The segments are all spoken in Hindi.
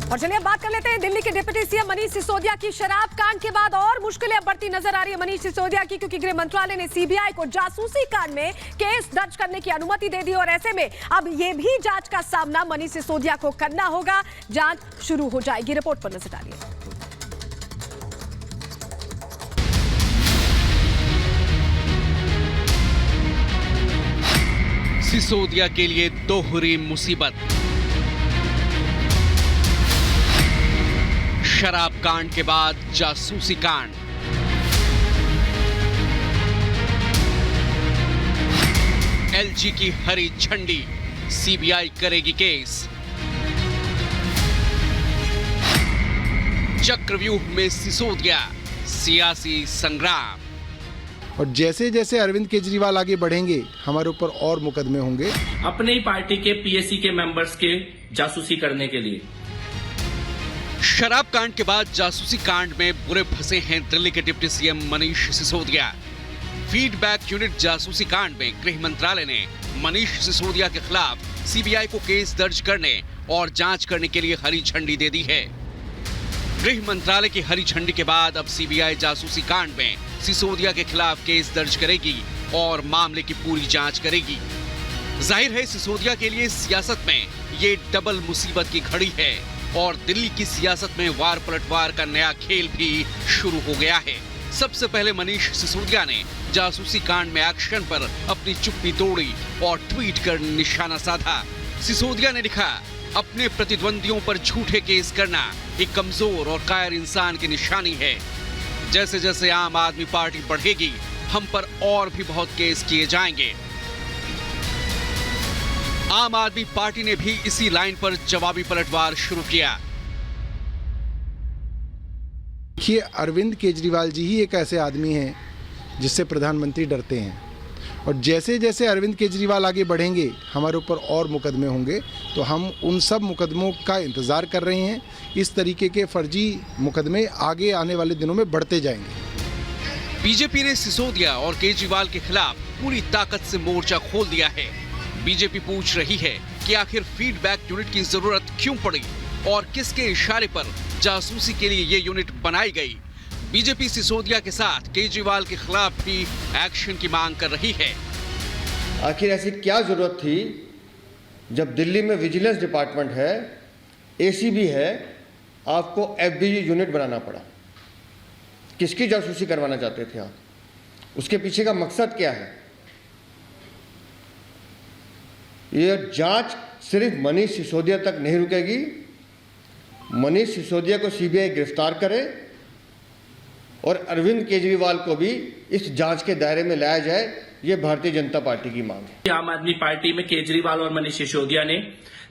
और चलिए बात कर लेते हैं दिल्ली के डिप्टी सीएम मनीष सिसोदिया की। शराब कांड के बाद और मुश्किलें अब बढ़ती नजर आ रही है मनीष सिसोदिया की, क्योंकि गृह मंत्रालय ने सीबीआई को जासूसी कांड में केस दर्ज करने की अनुमति दे दी और ऐसे में अब ये भी जांच का सामना मनीष सिसोदिया को करना होगा। जांच शुरू हो जाएगी। रिपोर्ट पर नजर डालिए। सिसोदिया के लिए दोहरी मुसीबत। शराब कांड के बाद जासूसी कांड। एलजी की हरी झंडी, सीबीआई करेगी केस। चक्रव्यूह में सिसोदिया, सियासी संग्राम। और जैसे जैसे अरविंद केजरीवाल आगे बढ़ेंगे हमारे ऊपर और मुकदमे होंगे। अपने ही पार्टी के पीएसी के मेंबर्स के जासूसी करने के लिए। शराब कांड के बाद जासूसी कांड में बुरे फंसे हैं दिल्ली के deputy CM Manish Sisodia. Feedback unit जासूसी कांड में गृह मंत्रालय ने मनीष सिसोदिया के खिलाफ सीबीआई को केस दर्ज करने और जांच करने के लिए हरी झंडी दे दी है। गृह मंत्रालय की हरी झंडी के बाद अब सीबीआई जासूसी कांड में सिसोदिया के खिलाफ केस दर्ज करेगी और मामले की पूरी जांच करेगी। जाहिर है सिसोदिया के लिए सियासत में ये डबल मुसीबत की घड़ी है और दिल्ली की सियासत में वार पलटवार का नया खेल भी शुरू हो गया है। सबसे पहले मनीष सिसोदिया ने जासूसी कांड में एक्शन पर अपनी चुप्पी तोड़ी और ट्वीट कर निशाना साधा। सिसोदिया ने लिखा, अपने प्रतिद्वंदियों पर झूठे केस करना एक कमजोर और कायर इंसान की निशानी है। जैसे जैसे आम आदमी पार्टी बढ़ेगी हम पर और भी बहुत केस किए जाएंगे। आम आदमी पार्टी ने भी इसी लाइन पर जवाबी पलटवार शुरू किया। देखिए, अरविंद केजरीवाल जी ही एक ऐसे आदमी हैं जिससे प्रधानमंत्री डरते हैं और जैसे जैसे अरविंद केजरीवाल आगे बढ़ेंगे हमारे ऊपर और मुकदमे होंगे। तो हम उन सब मुकदमों का इंतजार कर रहे हैं। इस तरीके के फर्जी मुकदमे आगे आने वाले दिनों में बढ़ते जाएंगे। बीजेपी ने सिसोदिया और केजरीवाल के खिलाफ पूरी ताकत से मोर्चा खोल दिया है। बीजेपी पूछ रही है कि आखिर फीडबैक यूनिट की जरूरत क्यों पड़ी और किसके इशारे पर जासूसी के लिए ये यूनिट बनाई गई। बीजेपी सिसोदिया के साथ केजरीवाल के खिलाफ भी एक्शन की मांग कर रही है। आखिर ऐसी क्या जरूरत थी जब दिल्ली में विजिलेंस डिपार्टमेंट है, एसीबी है, आपको एफबीआई यूनिट बनाना पड़ा? किसकी जासूसी करवाना चाहते थे आप? उसके पीछे का मकसद क्या है? यह जांच सिर्फ मनीष सिसोदिया तक नहीं रुकेगी। मनीष सिसोदिया को सीबीआई गिरफ्तार करे और अरविंद केजरीवाल को भी इस जांच के दायरे में लाया जाए, ये भारतीय जनता पार्टी की मांग है। आम आदमी पार्टी में केजरीवाल और मनीष सिसोदिया ने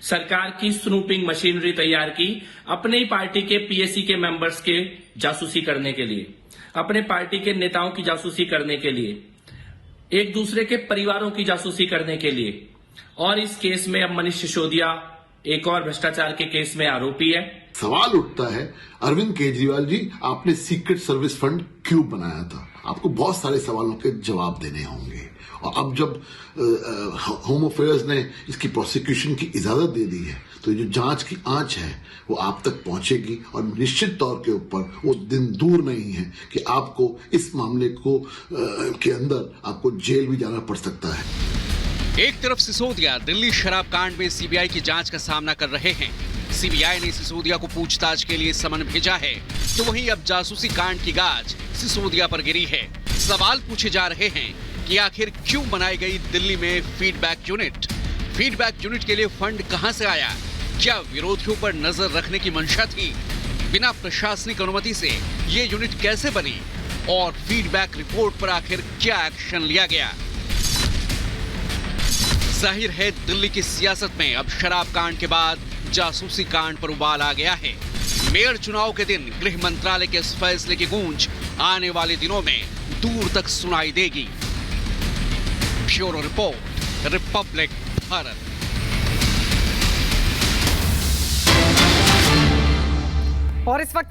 सरकार की स्नूपिंग मशीनरी तैयार की अपने ही पार्टी के पीएसी के मेंबर्स के जासूसी करने के लिए, अपने पार्टी के नेताओं की जासूसी करने के लिए, एक दूसरे के परिवारों की जासूसी करने के लिए। और इस केस में अब मनीष सिसोदिया एक और भ्रष्टाचार के केस में आरोपी है। सवाल उठता है, अरविंद केजरीवाल जी, आपने सीक्रेट सर्विस फंड क्यों बनाया था? आपको बहुत सारे सवालों के जवाब देने होंगे। और अब जब होम अफेयर्स ने इसकी प्रोसिक्यूशन की इजाजत दे दी है तो ये जो जांच की आंच है वो आप तक पहुंचेगी और निश्चित तौर के ऊपर वो दिन दूर नहीं है कि आपको इस मामले को के अंदर आपको जेल भी जाना पड़ सकता है। एक तरफ सिसोदिया दिल्ली शराब कांड में सीबीआई की जांच का सामना कर रहे हैं। सीबीआई ने सिसोदिया को पूछताछ के लिए समन भेजा है, तो वहीं अब जासूसी कांड की गाज सिसोदिया पर गिरी है। सवाल पूछे जा रहे हैं कि आखिर क्यों बनाई गई दिल्ली में फीडबैक यूनिट? फीडबैक यूनिट के लिए फंड कहां से आया? क्या विरोधियों पर नजर रखने की मंशा थी? बिना प्रशासनिक अनुमति से ये यूनिट कैसे बनी? और फीडबैक रिपोर्ट पर आखिर क्या एक्शन लिया गया? जाहिर है दिल्ली की सियासत में अब शराब कांड के बाद जासूसी कांड पर उबाल आ गया है। मेयर चुनाव के दिन गृह मंत्रालय के इस फैसले की गूंज आने वाले दिनों में दूर तक सुनाई देगी। Bureau report, Republic Bharat. और इस वक्त